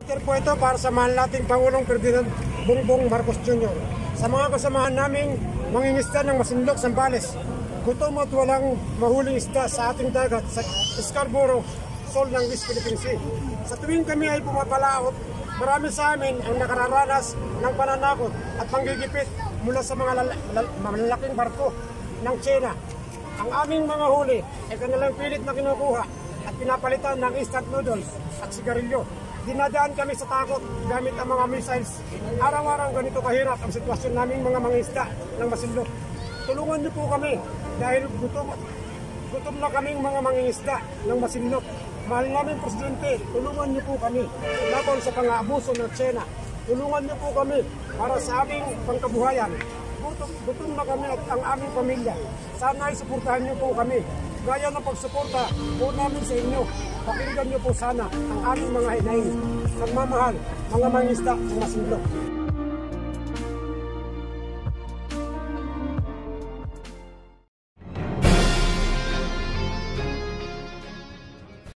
Letter po ito para sa mahal nating Pangulong Ferdinand Bongbong Marcos Jr. Sa mga kasamahan naming mangingisda ng Masinloc, Zambales, gutom at walang mahuling isda sa ating dagat sa Scarborough Shoal ng West Philippine Sea. Sa tuwing kami ay pumapalaot, marami sa amin ang nakararanas ng pananakot at panggigipit mula sa mga malalaking barko ng China. Ang aming mga huli ay kanilang pilit na kinukuha at pinapalitan ng instant noodles at sigarilyo. Dinadaan kami sa takot gamit ang mga missiles. Araw-araw ganito kahirap ang sitwasyon naming mga mangingisda ng Masinloc. Tulungan niyo po kami dahil gutom na kaming mga mangingisda ng Masinloc. Mahal namin Presidente, tulungan niyo po kami laban sa pang-aabuso ng China. Tulungan niyo po kami para sa aming pangkabuhayan. Gutom na kami at ang aming pamilya. Sana ay suportahan niyo po kami. Gaya ng pagsuporta po namin sa inyo. Pakinggan niyo po sana ang aming mga hinaing. Nagmamahal, mga mangingisda ng Masinloc.